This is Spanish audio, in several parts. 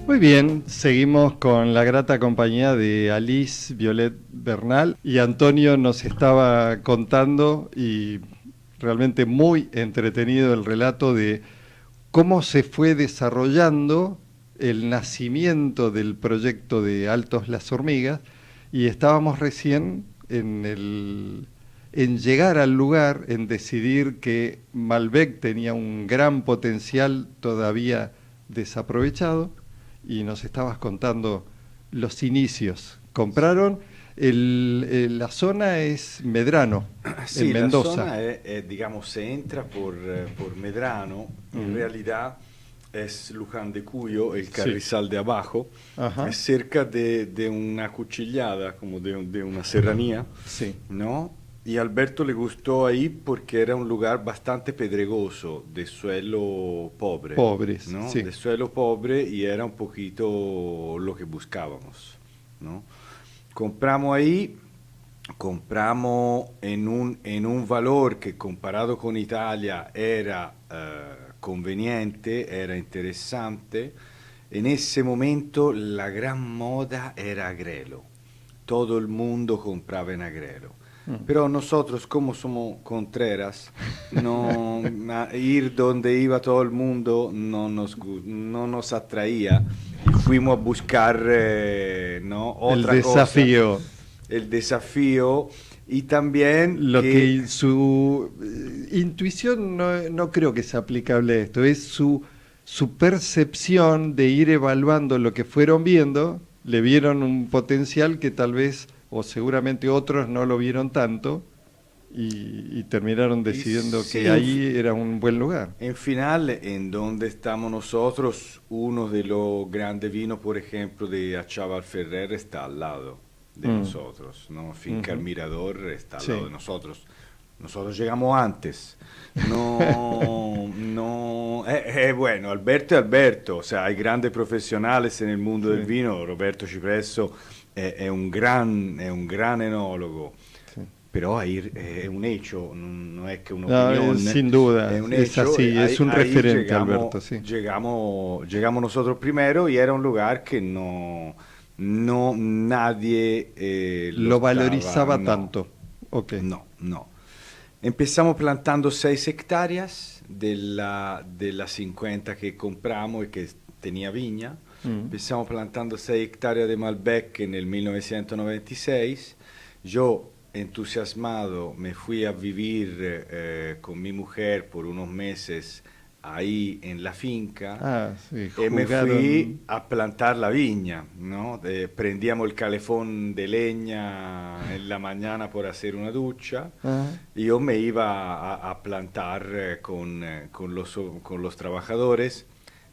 Muy bien, seguimos con la grata compañía de Alice Violet Bernal y Antonio nos estaba contando y realmente muy entretenido el relato de cómo se fue desarrollando el nacimiento del proyecto de Altos las Hormigas y estábamos recién en llegar al lugar, en decidir que Malbec tenía un gran potencial todavía desaprovechado y nos estabas contando los inicios. Compraron, la zona es Medrano, en Sì, la Mendoza. zona diciamo, se entra por Medrano, en realidad es Luján de Cuyo, el Sí, Carrizal de abajo, ajá, es cerca de una cuchillada, como de una serranía, sí. ¿no? Y a Alberto le gustó ahí porque era un lugar bastante pedregoso, de suelo pobre, Pobres, ¿no? sí. De suelo pobre y era un poquito lo que buscábamos, ¿no? Compramos ahí, compramos en un valor que comparado con Italia era conveniente, era interesante. En ese momento la gran moda era Agrelo. Todo el mundo compraba en Agrelo. Mm. Pero nosotros, como somos contreras, no, ir donde iba todo el mundo no nos atraía y fuimos a buscar ¿no? El otra cosa, desafío, el desafío y también lo que que su intuición no creo que sea aplicable a esto, es su percepción de ir evaluando lo que fueron viendo, le vieron un potencial que tal vez o seguramente otros no lo vieron tanto y terminaron y decidiendo sí, que ahí era un buen lugar. en final, en donde estamos nosotros, uno de los grandes vinos, por ejemplo, de Achaval Ferrer está al lado de Mm, nosotros, ¿no? Finca El ujú, Mirador está al lado sí. de nosotros. Nosotros llegamos antes. No, no, bueno, Alberto es Alberto, o sea, hay grandes profesionales en el mundo del Sí, vino. Roberto Cipresso è un gran enologo. sí. Pero ahí es un hecho, no es que una No, opinión, sin duda, es un es hecho. así, es un Ahí referente, Alberto, sí. llegamos nosotros primero y era un lugar que no nadie lo Lo estaba, valorizaba no, tanto. Ok. no. Empezamos plantando 6 hectáreas de las 50 que compramos y que tenía viña. Mm. Empezamos plantando 6 hectáreas de Malbec en el 1996. Yo, entusiasmado, me fui a vivir con mi mujer por unos meses ahí en la finca Ah, sí, y me fui jugaron. a plantar la viña, ¿no? Prendíamos el calefón de leña en la mañana por hacer una ducha Ah, y yo me iba a plantar con los trabajadores.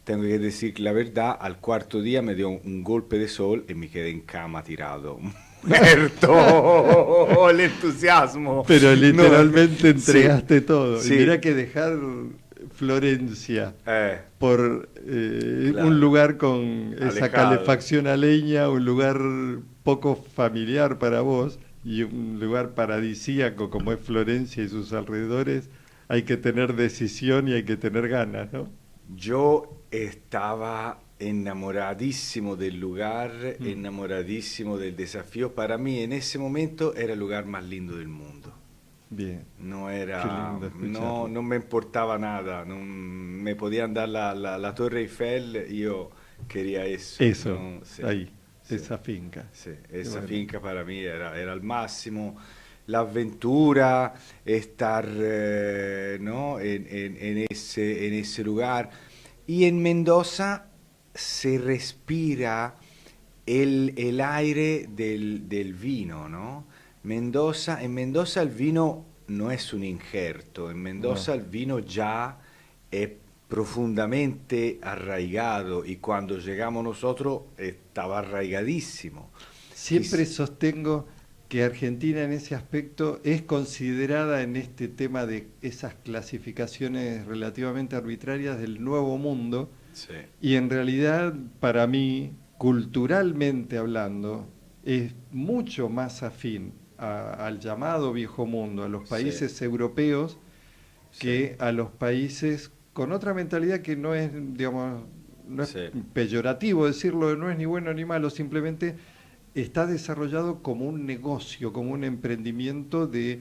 Tengo que decir que la verdad, al cuarto día me dio un golpe de sol y me quedé en cama tirado. Muerto el entusiasmo. pero No, literalmente sí, entregaste todo. Y sí, mira que dejar Florencia eh, por un claro, lugar con esa alejado. calefacción a leña, un lugar poco familiar para vos y un lugar paradisíaco como es Florencia y sus alrededores, hay que tener decisión y hay que tener ganas, ¿no? Yo estaba enamoradísimo del lugar, Mm. enamoradísimo del desafío. Para mí en ese momento era el lugar más lindo del mundo. Bien, No qué era, lindo escucharlo. no me importaba nada, me podían dar la Torre Eiffel, yo quería eso, Eso, ¿no? Sí, ahí, sí, esa finca. sí. Y Esa bueno, finca para mí era el máximo, la aventura, estar, ¿no? En ese lugar. Y en Mendoza se respira el aire del vino, ¿no? En Mendoza el vino no es un injerto, en no. Mendoza el vino ya es profundamente arraigado y cuando llegamos nosotros estaba arraigadísimo. Siempre Quiz- sostengo que Argentina en ese aspecto es considerada en este tema de esas clasificaciones relativamente arbitrarias del Nuevo Mundo sí, y en realidad para mí, culturalmente hablando, es mucho más afín al llamado viejo mundo, a los sí, países europeos sí, que a los países con otra mentalidad que no es, digamos, no es Sí. peyorativo decirlo, no es ni bueno ni malo, simplemente está desarrollado como un negocio, como un emprendimiento de...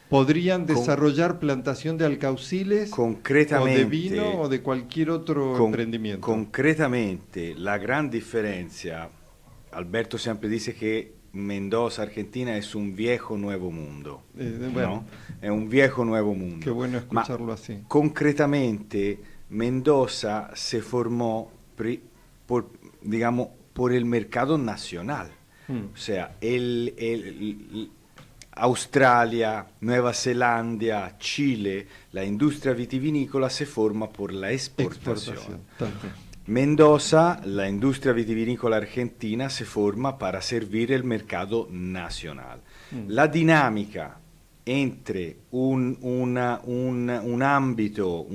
Podrían Con- desarrollar plantación de alcauciles o de vino concretamente, o de cualquier otro con- emprendimiento. concretamente, la gran diferencia, Alberto siempre dice que Mendoza, Argentina, es un viejo nuevo mundo, Bueno, ¿no? È un viejo nuevo qué mundo. bueno Ma escucharlo así. concretamente, Mendoza se formó, digamos, por el mercado nacional. Mm. O sea, Australia, Nueva Zelanda, Chile, la industria vitivinícola se forma por la exportación. Exportación. Tanto. Mendoza, la industria vitivinícola argentina, se forma para servir el mercado nacional. La dinámica entre un ámbito,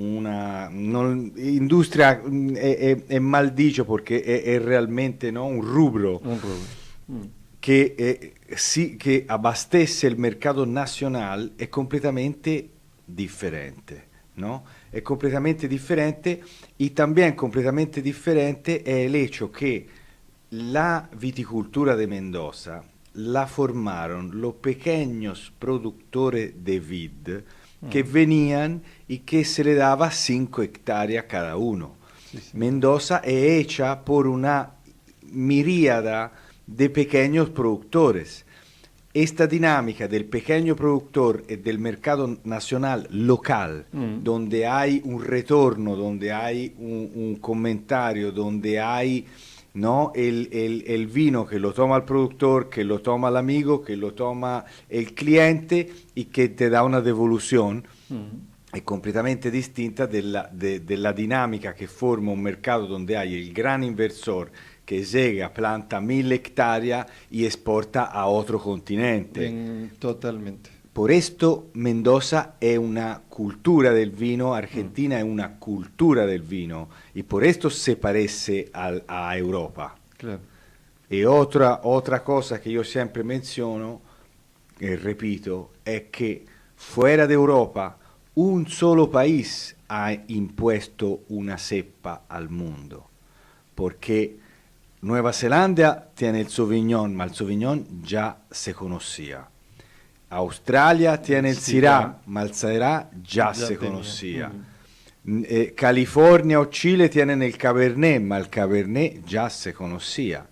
industria è mal dicho porque è realmente, no, un rubro Un rubro. Mm. che abastece il mercato nazionale è completamente differente, ¿no? Es completamente diferente y también completamente diferente es el hecho que la viticultura de Mendoza la formaron los pequeños productores de vid que venían y que se le daba 5 hectáreas cada uno. Sí, sí. Mendoza es hecha por una miríada de pequeños productores. Esta dinámica del pequeño productor y del mercado nacional local, donde hay un retorno, donde hay un comentario, donde hay, ¿no?, el vino que lo toma el productor, que lo toma el amigo, que lo toma el cliente y que te da una devolución, è completamente distinta della dinamica che forma un mercato donde hay el gran inversor que llega, planta 1000 hectáreas y exporta a otro continente. Totalmente. Por esto Mendoza è una cultura del vino, Argentina è una cultura del vino y por esto se parece a Europa. Claro. E otra cosa che io sempre menziono, e repito, è che fuera de Europa un solo país ha impuesto una cepa al mundo, porque Nueva Zelanda tiene el Sauvignon, ma el Sauvignon ya se conocía. Australia tiene el Syrah, ma el Syrah ya se tenía. conocía. California o Chile tienen el Cabernet, ma el Cabernet ya se conocía.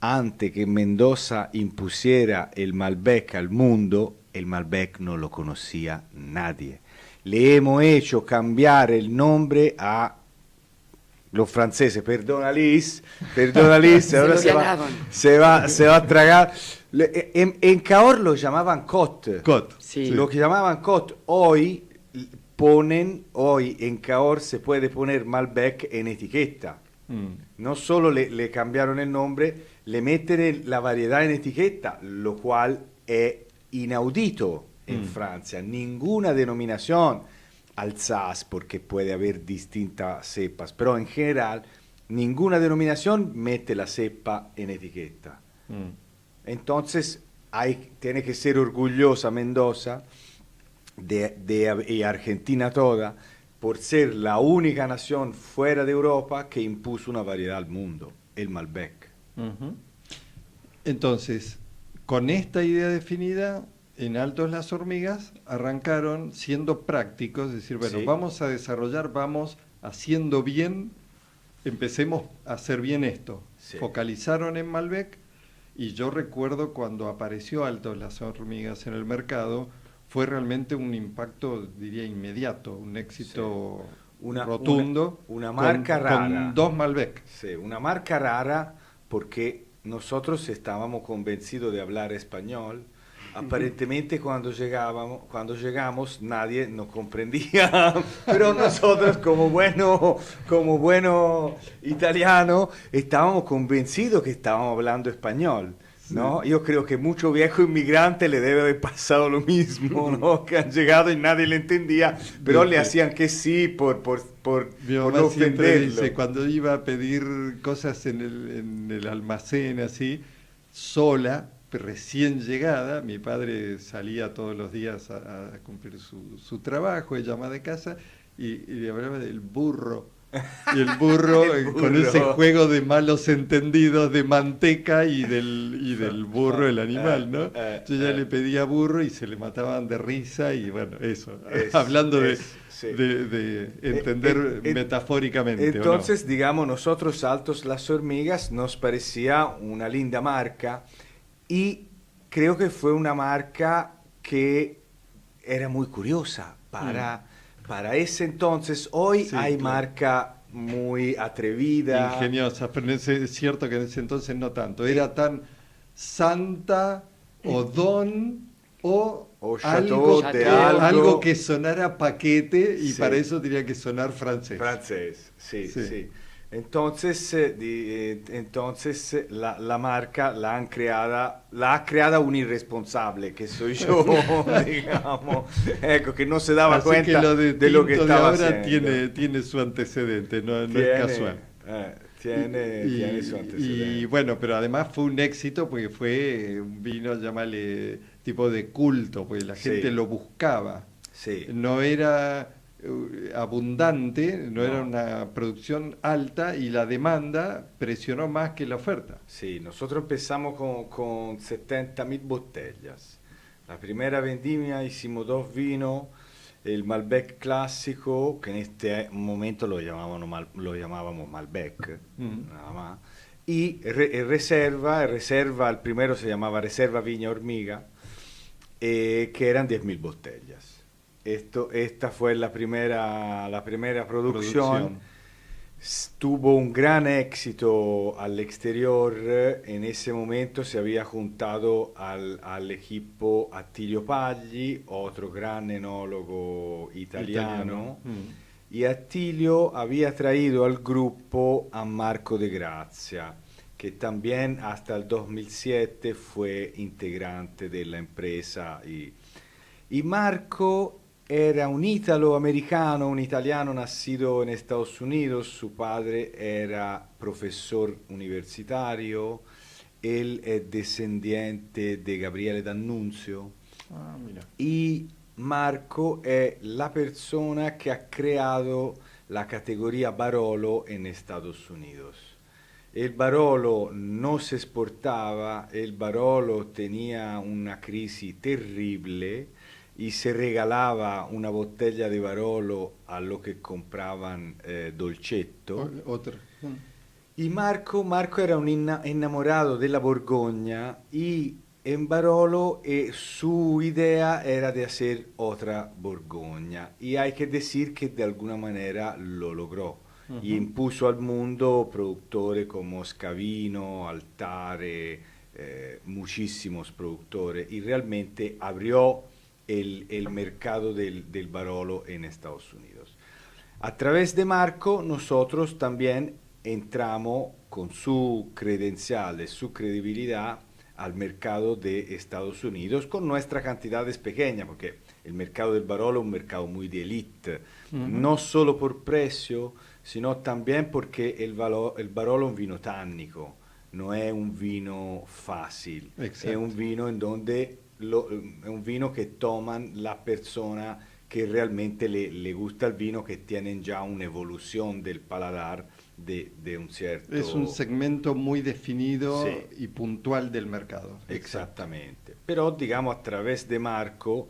Antes que Mendoza impusiera el Malbec al mundo, el Malbec no lo conocía nadie. Le hemos hecho cambiar el nombre a los franceses, perdona Liz, ahora se va a tragar. En Cahors lo llamaban Côte. Cot. Sí. Lo que llamaban Côte. Hoy en Cahors se puede poner Malbec en etiqueta. No solo le cambiaron el nombre, le meten la variedad en etiqueta, lo cual es inaudito en Francia. Ninguna denominación Alsace, porque puede haber distintas cepas, pero en general ninguna denominación mete la cepa en etiqueta. Entonces tiene que ser orgullosa Mendoza y Argentina toda por ser la única nación fuera de Europa que impuso una variedad al mundo, el Malbec. Entonces, con esta idea definida, en Altos las Hormigas arrancaron siendo prácticos, es decir, bueno, Sí. vamos a desarrollar, vamos haciendo bien, empecemos a hacer bien esto. Sí. Focalizaron en Malbec y yo recuerdo cuando apareció Altos las Hormigas en el mercado, fue realmente un impacto, diría, inmediato, un éxito rotundo. una marca con, rara. Con 2 Malbec. Sí, una marca rara porque nosotros estábamos convencidos de hablar español. Aparentemente cuando llegamos nadie nos comprendía, pero nosotros como bueno italiano estábamos convencidos que estábamos hablando español, ¿no? Sí. Yo creo que mucho viejo inmigrante le debe haber pasado lo mismo, ¿no? Que han llegado y nadie le entendía, pero le hacían que sí por no ofenderlo. Dice, cuando iba a pedir cosas en el almacén así, sola, recién llegada, mi padre salía todos los días a cumplir su trabajo, ella ama de casa, y le hablaba del burro Y el burro, El burro. con ese juego de malos entendidos de manteca y del burro, el animal, ¿no? Yo ya le pedía burro y se le mataban de risa y bueno, eso. Hablando sí. de entender metafóricamente. Entonces, ¿o no? digamos, nosotros Altos las Hormigas nos parecía una linda marca y creo que fue una marca que era muy curiosa para ese entonces. Hoy Sí, hay claro. marca muy atrevida. Ingeniosa, pero es cierto que en ese entonces no tanto. Era tan santa o don o O algo, chateau de algo que sonara paquete y Sí. para eso tenía que sonar francés. Francés, sí, Sí. sí. Entonces, entonces la marca la ha creada un irresponsable, que soy yo, digamos, ecco, que no se daba Así cuenta que lo de lo que Tinto de estaba ahora haciendo. tiene su antecedente, no es casual. Tiene su Y antecedente. bueno, pero además fue un éxito porque fue un vino, llámale, tipo de culto, porque la Sí. gente lo buscaba. Sí. No era abundante, no era No. una producción alta y la demanda presionó más que la oferta. Sí, nosotros empezamos con 70.000 botellas. La primera vendimia hicimos 2 vinos, el Malbec clásico, que en este momento lo llamábamos Malbec, nada más, y Reserva, el primero se llamaba Reserva Viña Hormiga, que eran 10.000 botellas. Esta fue la primera producción. Tuvo un gran éxito al exterior. En ese momento se había juntado al equipo Attilio Pagli, otro gran enólogo italiano. Y Attilio había traído al grupo a Marco de Grazia, que también hasta el 2007 fue integrante de la empresa. Y Marco era un ítalo-americano, un italiano nacido en Estados Unidos. Su padre era profesor universitario. Él es descendiente de Gabriele D'Annunzio. Ah, mira. Y Marco è la persona che ha creato la categoría Barolo en Estados Unidos. El Barolo no se exportaba, el Barolo tenía una crisis terrible y se regalaba una botella de Barolo a lo que compraban dolcetto. Otro. Y Marco era un enamorado de la Borgoña y en Barolo su idea era de hacer otra Borgoña. Y hay que decir que de alguna manera lo logró. Y impuso al mundo productores como Scavino, Altare, muchísimos productores. Y realmente abrió el mercado del Barolo en Estados Unidos. A través de Marco nosotros también entramos con su credenciales, su credibilidad al mercado de Estados Unidos con nuestras cantidades pequeñas, porque el mercado del Barolo es un mercado muy de élite, no solo por precio, sino también porque el Barolo es un vino tannico, no es un vino fácil, Exacto. es un vino en donde es un vino que toman las personas que realmente le gusta el vino, que tienen ya una evolución del paladar de un cierto... Es un segmento muy definido Sí. y puntual del mercado. Exactamente. Pero digamos a través de Marco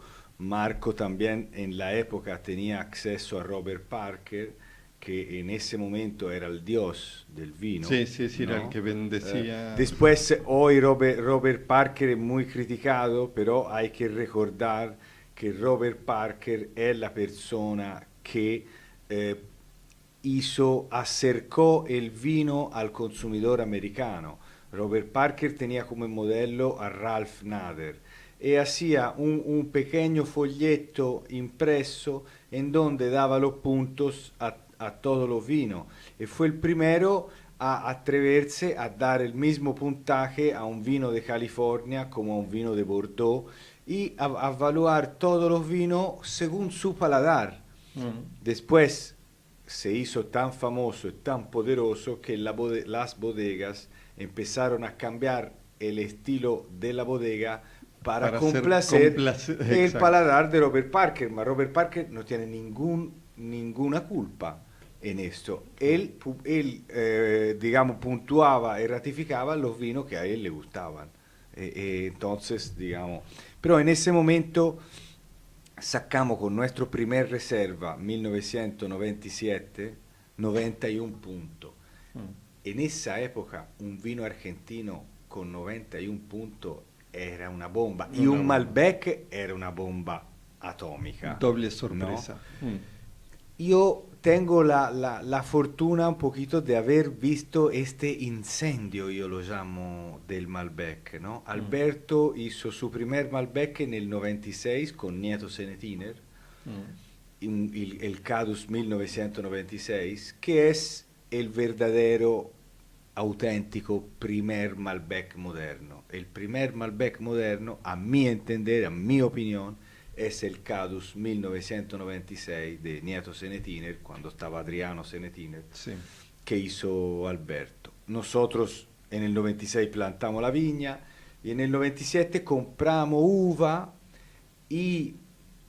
también en la época tenía acceso a Robert Parker, que en ese momento era el dios del vino. Sí, era ¿no? el que bendecía. Después, hoy Robert Parker es muy criticado, pero hay que recordar que Robert Parker es la persona que acercó el vino al consumidor americano. Robert Parker tenía como modelo a Ralph Nader y hacía un pequeño folleto impreso en donde daba los puntos a todos los vinos. Y fue el primero a atreverse a dar el mismo puntaje a un vino de California como a un vino de Bordeaux y a evaluar todos los vinos según su paladar. Después se hizo tan famoso y tan poderoso que las bodegas empezaron a cambiar el estilo de la bodega para complacer el paladar de Robert Parker. Pero Robert Parker no tiene ninguna culpa. en esto. Él digamos, puntuaba y ratificaba los vinos que a él le gustaban. Entonces, digamos, pero en ese momento sacamos con nuestro primer reserva, 1997, 91 puntos. En esa época, un vino argentino con 91 puntos era una bomba. Y un Malbec era una bomba atómica. Doble sorpresa. ¿No? Yo tengo la fortuna un poquito de haber visto este incendio, yo lo llamo, del Malbec, ¿no? Alberto hizo su primer Malbec en el 96 con Nieto Senetiner, el Cadus 1996, que es el verdadero, auténtico primer Malbec moderno. El primer Malbec moderno, a mi entender, a mi opinión, es el Cadus 1996 de Nieto Senetiner, cuando estaba Adriano Senetiner, Sí. que hizo Alberto. Nosotros en el 96 plantamos la viña y en el 97 compramos uva y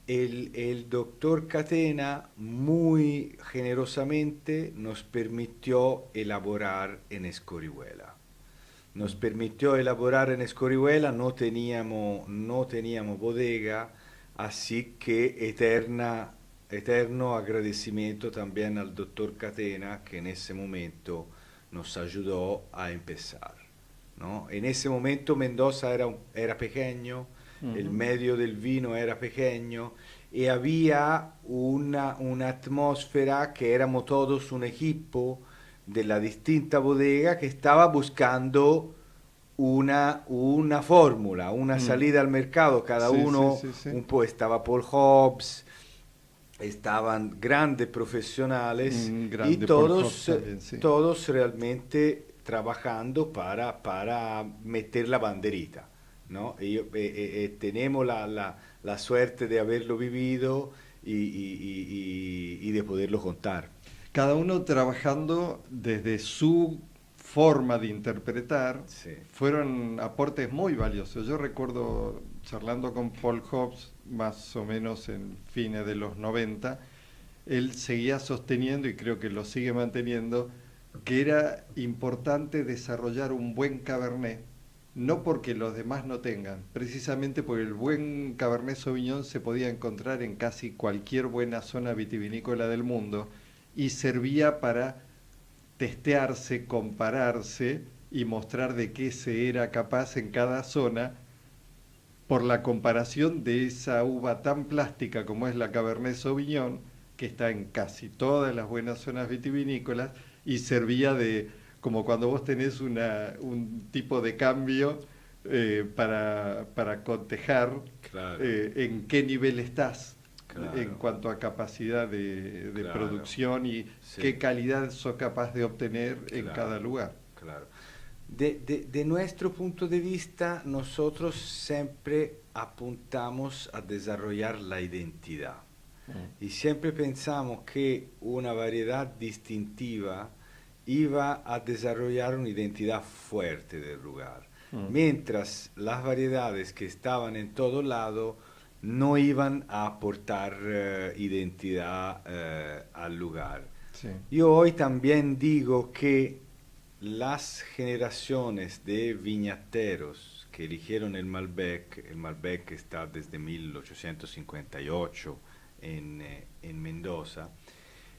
el doctor Catena muy generosamente nos permitió elaborar en Escorihuela. Nos permitió elaborar en Escorihuela, no teníamos bodega, así que eterno agradecimiento también al doctor Catena, que en ese momento nos ayudó a empezar, ¿no? En ese momento Mendoza era pequeño, el medio del vino era pequeño y había una atmósfera que éramos todos un equipo de la distinta bodega que estaba buscando una fórmula, una salida al mercado, cada uno sí. un po', estaba Paul Hobbs, estaban grandes profesionales y todos realmente trabajando para meter la banderita, ¿no? Tenemos la suerte de haberlo vivido y de poderlo contar. Cada uno trabajando desde su forma de interpretar, Sí. fueron aportes muy valiosos. Yo recuerdo charlando con Paul Hobbs, más o menos en fines de los 90, él seguía sosteniendo, y creo que lo sigue manteniendo, que era importante desarrollar un buen Cabernet, no porque los demás no tengan, precisamente porque el buen Cabernet Sauvignon se podía encontrar en casi cualquier buena zona vitivinícola del mundo y servía para testearse, compararse y mostrar de qué se era capaz en cada zona por la comparación de esa uva tan plástica como es la Cabernet Sauvignon, que está en casi todas las buenas zonas vitivinícolas y servía de, como cuando vos tenés un tipo de cambio para cotejar Claro. En qué nivel estás. Claro. En cuanto a capacidad de Claro. producción y Sí. qué calidad sos capaz de obtener en Claro. cada lugar. Claro. De nuestro punto de vista, nosotros siempre apuntamos a desarrollar la identidad. Y siempre pensamos que una variedad distintiva iba a desarrollar una identidad fuerte del lugar. Mientras las variedades que estaban en todo lado no iban a aportar identidad al lugar. Sí. Yo hoy también digo que las generaciones de viñateros que eligieron el Malbec está desde 1858 en Mendoza,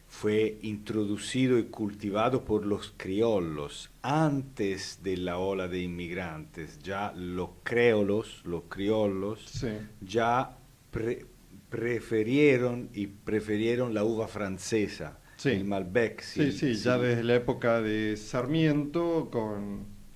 fue introducido y cultivado por los criollos antes de la ola de inmigrantes. Ya los criollos Sí. ya prefirieron la uva francesa, Sí. el Malbec. Sí, ya desde la época de Sarmiento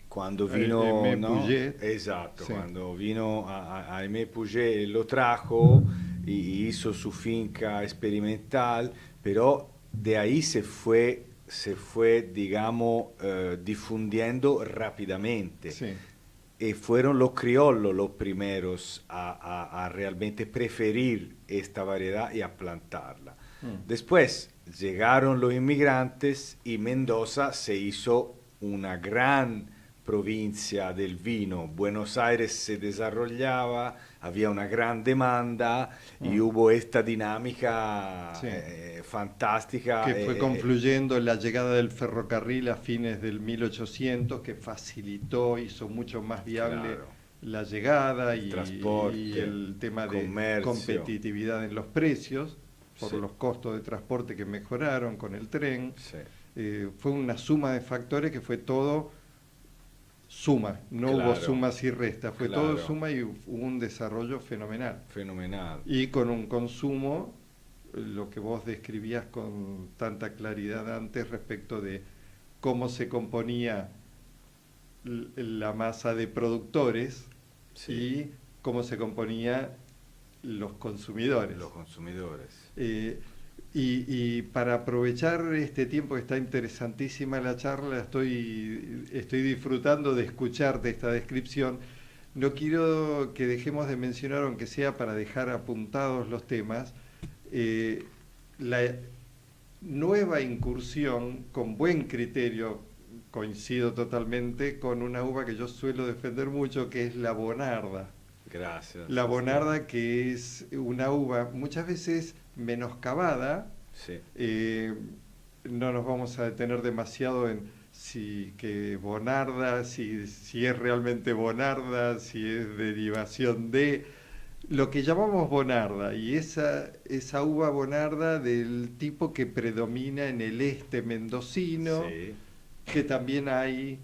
cuando vino, Aimé ¿no? Puget. Exacto, Sí. cuando vino a Aimé Puget lo trajo y hizo su finca experimental, pero de ahí se fue digamos, difundiendo rápidamente. Sí. Y fueron los criollos los primeros a realmente preferir esta variedad y a plantarla. Después llegaron los inmigrantes y Mendoza se hizo una gran provincia del vino. Buenos Aires se desarrollaba, había una gran demanda y hubo esta dinámica Sí. fantástica. Que fue confluyendo en la llegada del ferrocarril a fines del 1800, que facilitó, hizo mucho más viable Claro, la llegada el y transporte, el tema de comercio. competitividad en los precios, por Sí. los costos de transporte que mejoraron con el tren. Sí, Fue una suma de factores que fue todo suma, no hubo claro, sumas y restas, fue todo claro. suma y hubo un desarrollo fenomenal. Fenomenal. Y con un consumo, lo que vos describías con tanta claridad antes respecto de cómo se componía la masa de productores Sí, y cómo se componía los consumidores. los consumidores. Eh, y para aprovechar este tiempo que está interesantísima la charla, estoy disfrutando de escucharte esta descripción. No quiero que dejemos de mencionar, aunque sea para dejar apuntados los temas, la nueva incursión con buen criterio, coincido totalmente, con una uva que yo suelo defender mucho, que es la Bonarda. Gracias. La Bonarda, que es una uva muchas veces menoscabada. Sí, No nos vamos a detener demasiado en si que Bonarda, si es realmente Bonarda, si es derivación de lo que llamamos Bonarda, y esa uva Bonarda del tipo que predomina en el este mendocino, sí, que también hay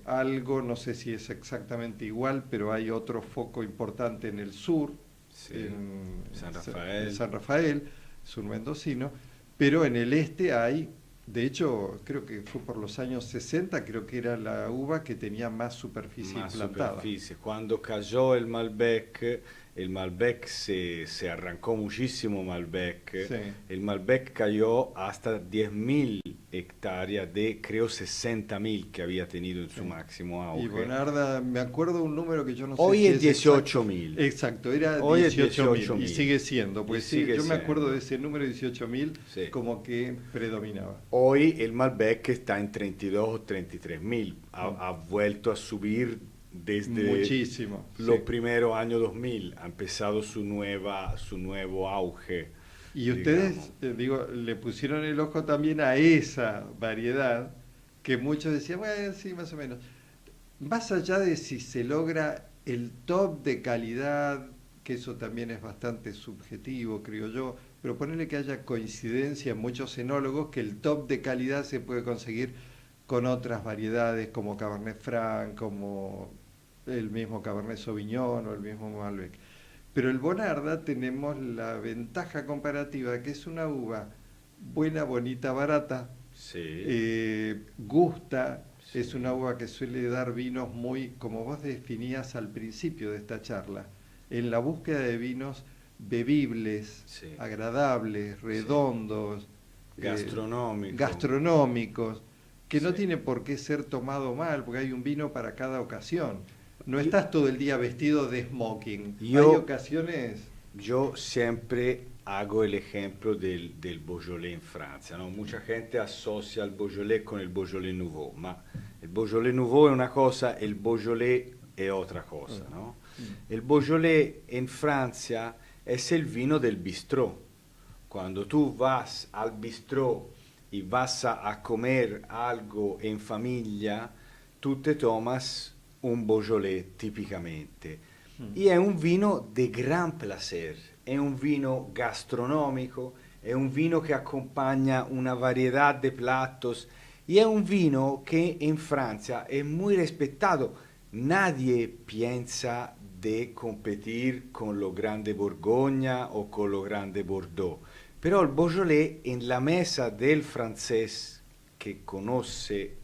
algo, no sé si es exactamente igual, pero hay otro foco importante en el sur, sí. en San Rafael. en San Rafael, sur mendocino, pero en el este hay, de hecho, creo que fue por los años 60, creo que era la uva que tenía más superficie Más plantada. superficie. Cuando cayó el Malbec se arrancó muchísimo Malbec. Sí. El Malbec cayó hasta 10.000 hectáreas de, creo, 60.000 que había tenido en su máximo auge. Y Bonarda, me acuerdo un número que yo no sé Hoy si es 18.000. Exacto, era Hoy es 18.000 18.000. y sigue siendo, pues Y sí, sigue yo me acuerdo siendo. de ese número 18.000 Sí. como que predominaba. Hoy el Malbec está en 32 o 33.000. Ha vuelto a subir desde Muchísimo. los Sí. primeros años 2000. Ha empezado su nuevo auge. Y ustedes, digamos. digo, le pusieron el ojo también a esa variedad que muchos decían, bueno, sí, más o menos. Más allá de si se logra el top de calidad, que eso también es bastante subjetivo, creo yo, pero ponerle que haya coincidencia en muchos enólogos que el top de calidad se puede conseguir con otras variedades como Cabernet Franc, como el mismo Cabernet Sauvignon o el mismo Malbec. Pero el Bonarda tenemos la ventaja comparativa que es una uva buena, bonita, barata, Sí. gusta, Sí. es una uva que suele dar vinos muy, como vos definías al principio de esta charla, en la búsqueda de vinos bebibles, Sí. agradables, redondos, gastronómicos, que no Sí. tiene por qué ser tomado mal, porque hay un vino para cada ocasión. No estás todo el día vestido de smoking. Hay ocasiones... Yo siempre hago el ejemplo del Beaujolais en Francia, ¿no? Mucha gente asocia el Beaujolais con el Beaujolais Nouveau, ma el Beaujolais Nouveau es una cosa, el Beaujolais es otra cosa, ¿no? El Beaujolais en Francia es el vino del bistró. Cuando tú vas al bistró y vas a comer algo en familia, tú te tomas un Beaujolais típicamente. Y es un vino de gran placer, es un vino gastronómico, es un vino que acompaña una variedad de platos y es un vino que en Francia es muy respetado. Nadie piensa de competir con lo grande Borgoña o con lo grande Bordeaux. Pero el Beaujolais en la mesa del francés que conoce,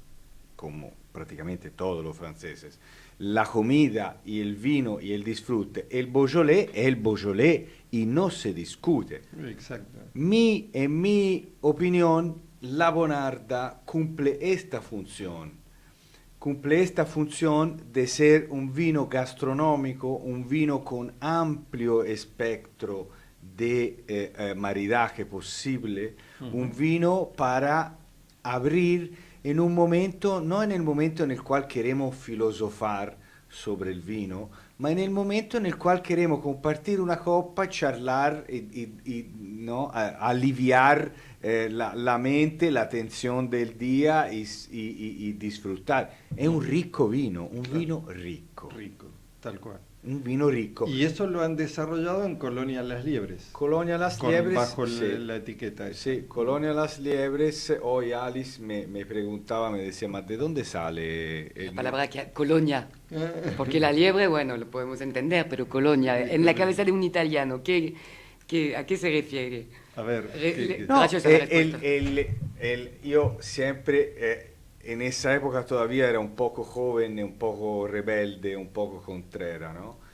como prácticamente todos los franceses, la comida y el vino y el disfrute, el Beaujolais es el Beaujolais y no se discute. Exacto. En mi opinión, la Bonarda cumple esta función. Cumple esta función de ser un vino gastronómico, un vino con amplio espectro de maridaje posible, un vino para abrir en un momento, no en el momento en el cual queremos filosofar sobre el vino, ma en el momento en el cual queremos compartir una copa, charlar ¿no? Aliviar la mente, la tensión del día y disfrutar. Es un rico vino, un Claro. vino rico, Rico, tal cual. un vino rico. Y eso lo han desarrollado en Colonia Las Liebres, Colonia Las Liebres, bajo sí. la etiqueta esa. Sí, Colonia Las Liebres. Hoy Alice me preguntaba, me decía, ¿ma de dónde sale La palabra que colonia, porque la liebre, bueno, lo podemos entender, pero colonia, Sí, en la colonia. cabeza de un italiano, ¿a qué se refiere? A ver, No, Graciosa la respuesta. io sempre, en esa época todavía era un poco joven, un poco rebelde, un poco contrera, ¿no?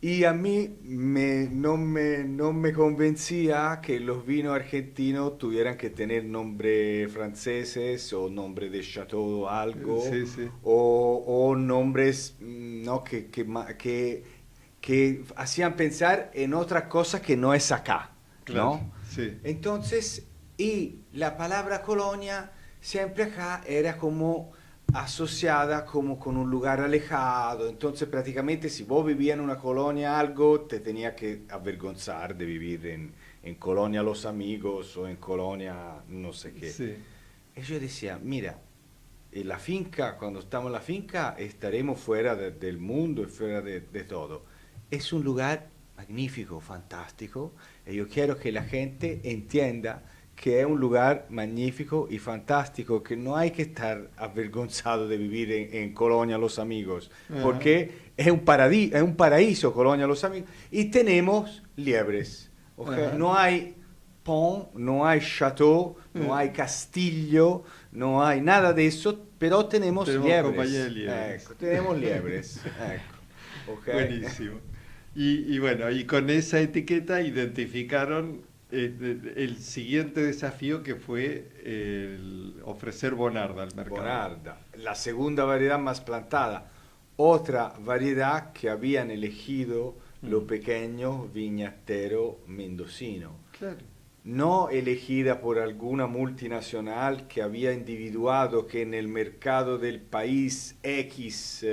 Y a mí no me convencía que los vinos argentinos tuvieran que tener nombres franceses o nombre de chateau o algo, Sí, sí. o nombres ¿no? que hacían pensar en otra cosa que no es acá, claro, ¿no? sí. Entonces, y la palabra colonia siempre acá era como asociada como con un lugar alejado. Entonces, prácticamente, si vos vivías en una colonia algo, te tenía que avergonzar de vivir en Colonia Los Amigos o en Colonia no sé qué. Sí. Y yo decía, mira, en la finca, cuando estamos en la finca, estaremos fuera del mundo y fuera de todo. Es un lugar magnífico, fantástico, y yo quiero que la gente entienda que es un lugar magnífico y fantástico, que no hay que estar avergonzado de vivir en Colonia Los Amigos, porque es un paraíso Colonia Los Amigos, y tenemos liebres. ¿Okay? No hay pont, no hay chateau, no hay castillo, no hay nada de eso, pero tenemos compañía de liebres. liebres. Ecco, tenemos liebres. Ecco. Okay. Buenísimo. Y bueno, y con esa etiqueta identificaron el siguiente desafío, que fue el ofrecer Bonarda al mercado. Bonarda, la segunda variedad más plantada. Otra variedad que habían elegido los pequeños viñateros mendocinos. Claro. No elegida por alguna multinacional que había individuado que en el mercado del país X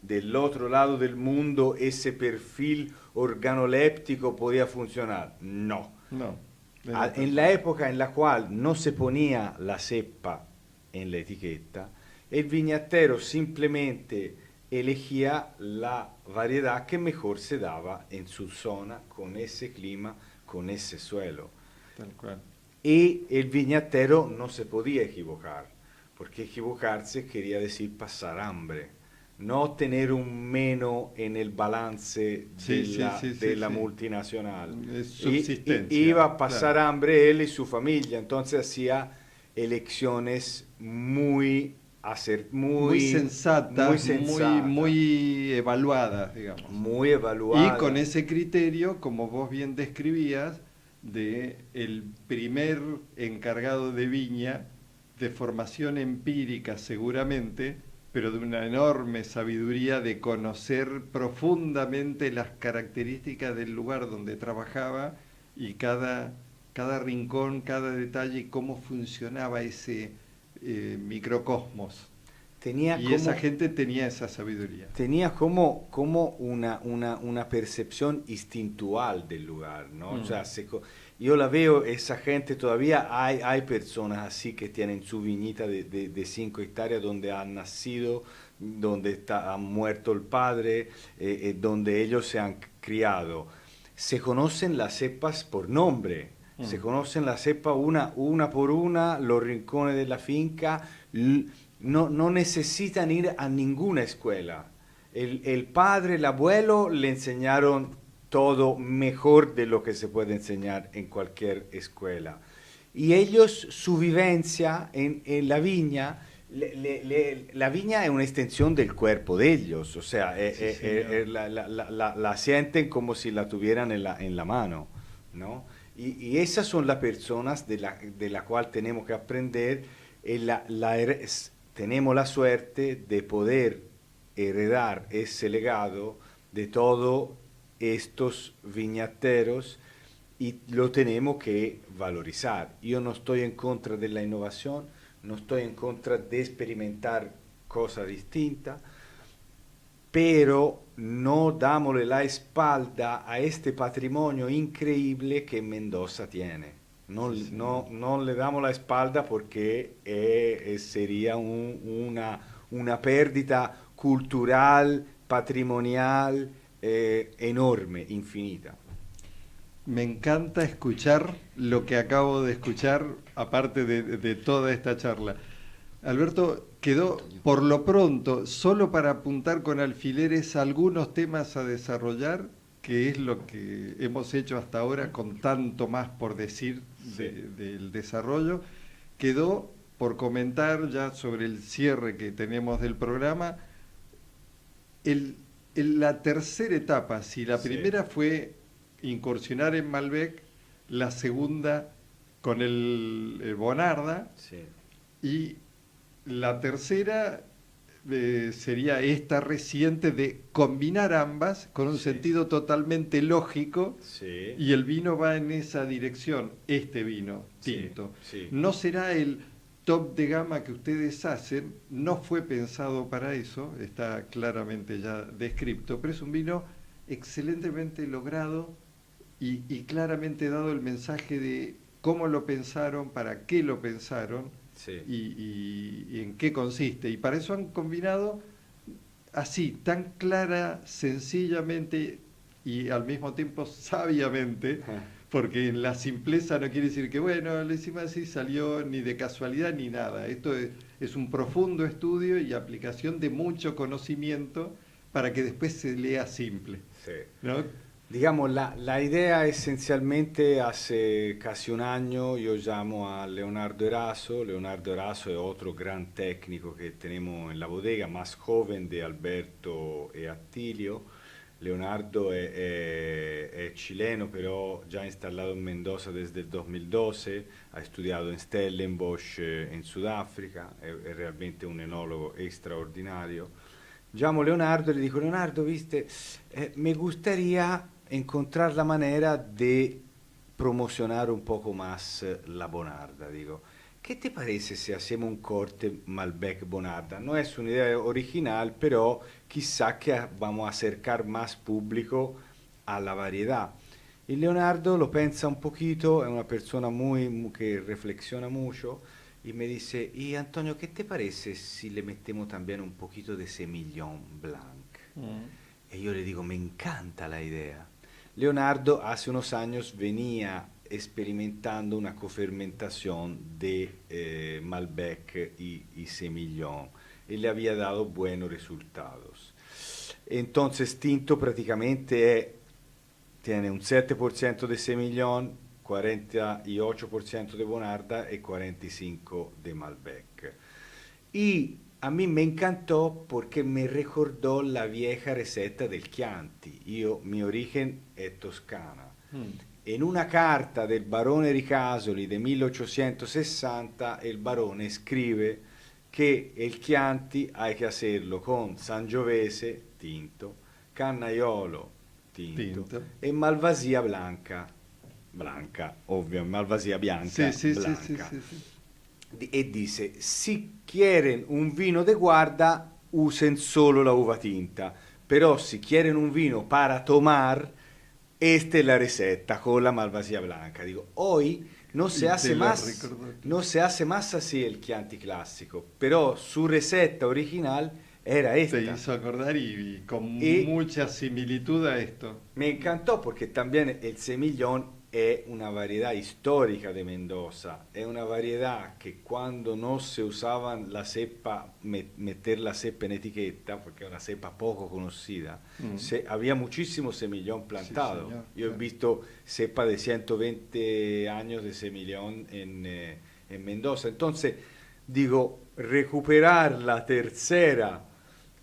del otro lado del mundo ese perfil organoléptico podía funcionar. No. No. En la época en la cual no se ponía la cepa en la etiqueta, el viñatero simplemente elegía la variedad que mejor se daba en su zona, con ese clima, con ese suelo. Tal cual. Y el viñatero no se podía equivocar, porque equivocarse quería decir pasar hambre, no tener un menos en el balance de la multinacional. Es subsistencia. Iba a pasar claro. hambre él y su familia, entonces hacía elecciones muy sensatas, muy evaluadas, digamos. Muy evaluadas. Y con ese criterio, como vos bien describías, de el primer encargado de viña, de formación empírica seguramente, pero de una enorme sabiduría de conocer profundamente las características del lugar donde trabajaba y cada rincón, cada detalle y cómo funcionaba ese microcosmos. Esa gente tenía esa sabiduría. Tenía como una percepción instintual del lugar, ¿no? O sea, yo la veo, esa gente todavía, hay personas así que tienen su viñita de 5 hectáreas donde han nacido, donde ha muerto el padre, donde ellos se han criado. Se conocen las cepas por nombre, se conocen las cepas una por una, los rincones de la finca. No necesitan ir a ninguna escuela. El padre, el abuelo le enseñaron todo mejor de lo que se puede enseñar en cualquier escuela. Y ellos, su vivencia en la viña, la viña es una extensión del cuerpo de ellos, o sea, la sienten como si la tuvieran en la mano, ¿no? Y esas son las personas de la cual tenemos que aprender. Tenemos la suerte de poder heredar ese legado de todos estos viñateros y lo tenemos que valorizar. Yo no estoy en contra de la innovación, no estoy en contra de experimentar cosas distintas, pero no dámosle la espalda a este patrimonio increíble que Mendoza tiene. No le damos la espalda porque sería una pérdida cultural, patrimonial, enorme, infinita. Me encanta escuchar lo que acabo de escuchar, aparte de toda esta charla. Alberto, quedó por lo pronto, solo para apuntar con alfileres algunos temas a desarrollar, que es lo que hemos hecho hasta ahora con tanto más por decir del desarrollo. Quedó por comentar ya sobre el cierre que tenemos del programa, la tercera etapa. Si la primera fue incursionar en Malbec, la segunda con el Bonarda, y la tercera sería esta reciente de combinar ambas con un sentido totalmente lógico, y el vino va en esa dirección, este vino tinto. No será el top de gama que ustedes hacen, no fue pensado para eso, está claramente ya descrito, pero es un vino excelentemente logrado y claramente dado el mensaje de cómo lo pensaron, para qué lo pensaron, y en qué consiste. Y para eso han combinado así, tan clara, sencillamente y al mismo tiempo sabiamente, porque en la simpleza no quiere decir que, bueno, lo hicimos así, salió ni de casualidad ni nada. Esto es un profundo estudio y aplicación de mucho conocimiento para que después se lea simple, ¿no? Digamos, la idea esencialmente hace casi un año yo llamo a Leonardo Eraso. Leonardo Eraso es otro gran técnico que tenemos en la bodega, más joven de Alberto y Attilio. Leonardo es chileno, pero ya instalado en Mendoza desde el 2012, ha estudiado en Stellenbosch en Sudáfrica, è realmente un enólogo extraordinario. Llamo a Leonardo y le digo, Leonardo, viste, me gustaría encontrar la manera de promocionar un poco más la Bonarda. Digo, ¿qué te parece si hacemos un corte Malbec Bonarda? No es una idea original, pero quizá que vamos a acercar más público a la variedad. Y Leonardo lo pensa un poquito, es una persona que reflexiona mucho, y me dice, y Antonio, ¿qué te parece si le metemos también un poquito de Semillon Blanc? Y yo le digo, me encanta la idea. Leonardo hace unos años venía experimentando una cofermentación de Malbec y Semillon y le había dado buenos resultados. Entonces tinto prácticamente tiene un 7% de Semillon, 48% de Bonarda y 45% de Malbec. Y a mí me encantó porque me recordó la vieja receta del Chianti. Mi origen es toscana. En una carta del barone Ricasoli del 1860, el barone scrive che il Chianti hay que hacerlo con Sangiovese, tinto, Cannaiolo, tinto. E Malvasia blanca, ovvio, Malvasia bianca, blanca. Sí. E dice, si quieren un vino de guarda, usen solo la uva tinta, pero si quieren un vino para tomar, esta es la receta con la Malvasia blanca. Digo, hoy no se hace más así el Chianti clásico, pero su receta original era esta. Te hizo acordar y con mucha similitud a esto. Me encantó porque también el Semillon es una variedad histórica de Mendoza, es una variedad que cuando no se usaban la cepa, meter la cepa en etiqueta, porque es una cepa poco conocida, había muchísimo Semillon plantado. Sí, yo he visto cepa de 120 años de Semillon en Mendoza. Entonces, digo, recuperar la tercera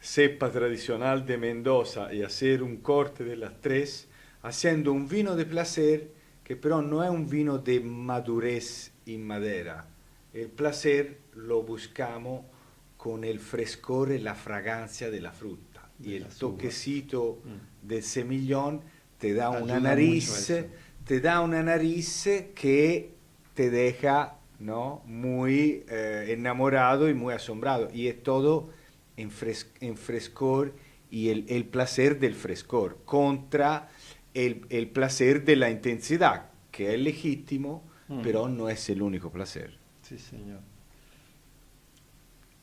cepa tradicional de Mendoza y hacer un corte de las tres, haciendo un vino de placer que però no es un vino de madurez en madera. El placer lo buscamos con el frescor y la fragancia de la fruta. Y el toquecito del Semillon te da una nariz que te deja ¿no? Muy enamorado y muy asombrado. Y es todo en frescor y el placer del frescor contra el placer de la intensidad, que es legítimo, pero no es el único placer. Sí, señor.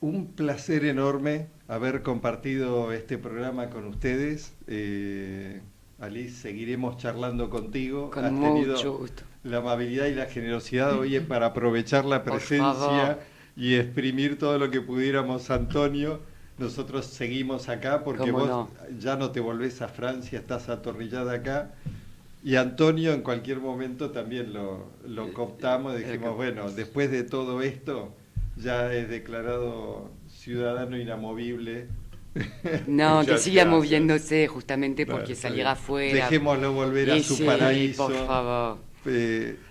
Un placer enorme haber compartido este programa con ustedes. Alice, seguiremos charlando contigo. Con Has mucho tenido gusto. la amabilidad y la generosidad hoy para aprovechar la Por presencia favor. y exprimir todo lo que pudiéramos, Antonio. Nosotros seguimos acá porque ¿Cómo vos no? ya no te volvés a Francia, estás atornillada acá. Y Antonio en cualquier momento también lo cooptamos, dijimos, bueno, después de todo esto ya es declarado ciudadano inamovible. No, que Muchas siga gracias. moviéndose justamente porque Está salir bien. afuera. Dejémoslo volver a Y su sí, paraíso. por favor.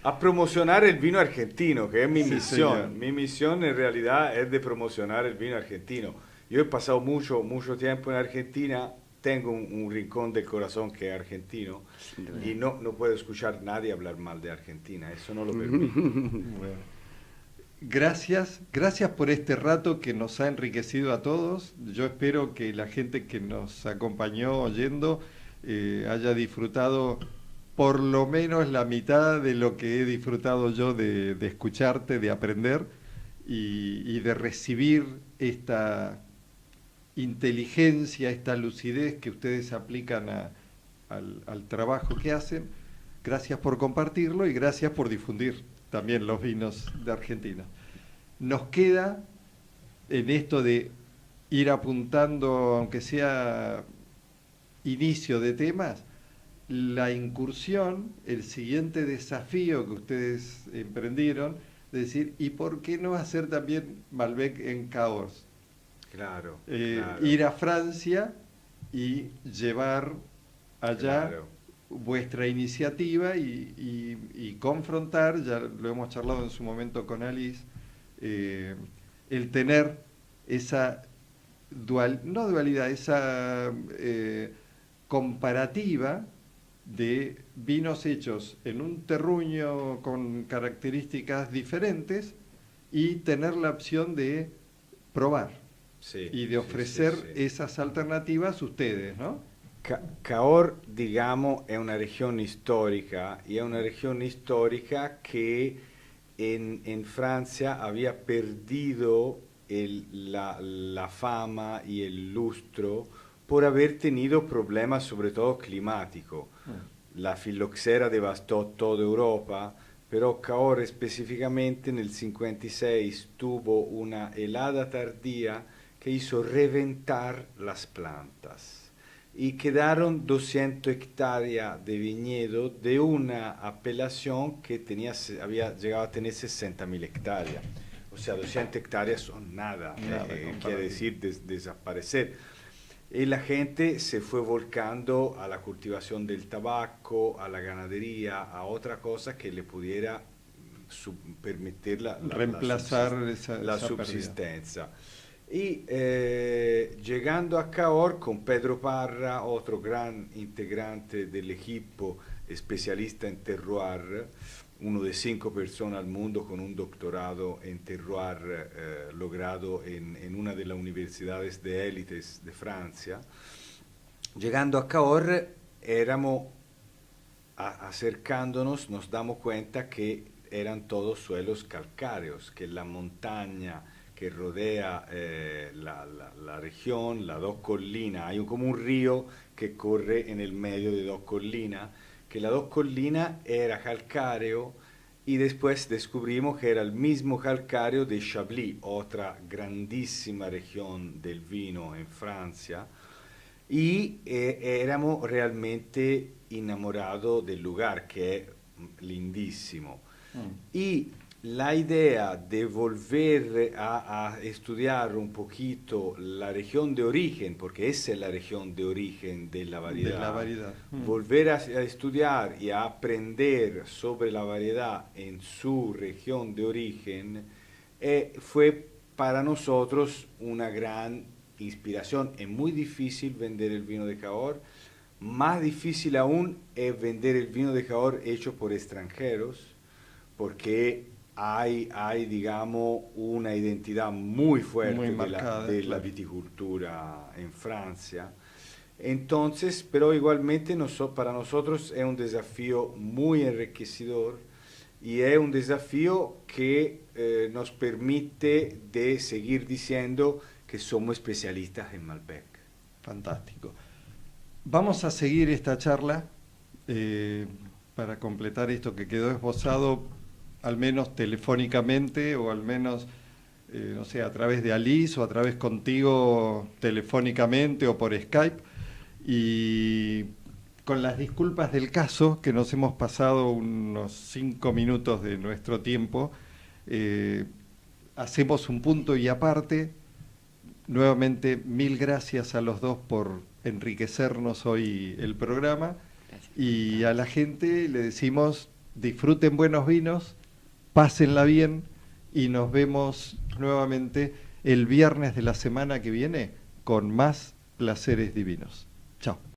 A promocionar el vino argentino, que es mi Sí, misión. señor. Mi misión en realidad es de promocionar el vino argentino. Yo he pasado mucho tiempo en Argentina, tengo un rincón del corazón que es argentino Sin duda. y no puedo escuchar a nadie hablar mal de Argentina, eso no lo permito. Bueno. Gracias por este rato que nos ha enriquecido a todos. Yo espero que la gente que nos acompañó oyendo haya disfrutado por lo menos la mitad de lo que he disfrutado yo de escucharte, de aprender y de recibir esta inteligencia, esta lucidez que ustedes aplican al trabajo que hacen. Gracias por compartirlo y gracias por difundir también los vinos de Argentina. Nos queda en esto de ir apuntando, aunque sea inicio de temas, la incursión, el siguiente desafío que ustedes emprendieron, de decir, ¿y por qué no hacer también Malbec en Cahors? Claro, Ir a Francia y llevar allá claro. vuestra iniciativa y confrontar, ya lo hemos charlado en su momento con Alice, el tener esa no dualidad, esa comparativa de vinos hechos en un terruño con características diferentes y tener la opción de probar Sí, y de ofrecer esas alternativas a ustedes, ¿no? Cahors, digamos, è una regione storica y es una regione histórica que en Francia había perdido la fama y el lustro por haber tenido problemas sobre todo climáticos. La filoxera devastó toda Europa, pero Cahors específicamente en el 56 tuvo una helada tardía que hizo reventar las plantas y quedaron 200 hectáreas de viñedo de una apelación que había llegado a tener 60.000 hectáreas. O sea, 200 hectáreas son nada, quiere decir desaparecer. Y la gente se fue volcando a la cultivación del tabaco, a la ganadería, a otra cosa que le pudiera permitir reemplazar la esa subsistencia. Y llegando a Cahors con Pedro Parra, otro gran integrante del equipo especialista en terroir, uno de 5 personas al mundo con un doctorado en terroir logrado en una de las universidades de élites de Francia. Llegando a Cahors, acercándonos, nos damos cuenta que eran todos suelos calcáreos, que la montaña que rodea la región, las dos colinas, hay como un río que corre en el medio de dos colinas, que las dos colinas era calcáreo y después descubrimos que era el mismo calcáreo de Chablis, otra grandísima región del vino en Francia, y éramos realmente enamorados del lugar, que es lindísimo. Y la idea de volver a estudiar un poquito la región de origen, porque esa es la región de origen de la variedad, volver a estudiar y a aprender sobre la variedad en su región de origen, fue para nosotros una gran inspiración. Es muy difícil vender el vino de Cahors, más difícil aún es vender el vino de Cahors hecho por extranjeros, porque hay, digamos, una identidad muy fuerte Muy marcada, de la claro. viticultura en Francia. Entonces, pero igualmente para nosotros es un desafío muy enriquecedor y es un desafío que nos permite de seguir diciendo que somos especialistas en Malbec. Fantástico. Vamos a seguir esta charla para completar esto que quedó esbozado, al menos telefónicamente o al menos, no sé, a través de Alice o a través contigo telefónicamente o por Skype. Y con las disculpas del caso, que nos hemos pasado unos 5 minutos de nuestro tiempo, hacemos un punto y aparte. Nuevamente, mil gracias a los dos por enriquecernos hoy el programa. Gracias. Y a la gente le decimos, disfruten buenos vinos, pásenla bien y nos vemos nuevamente el viernes de la semana que viene con más placeres divinos. Chao.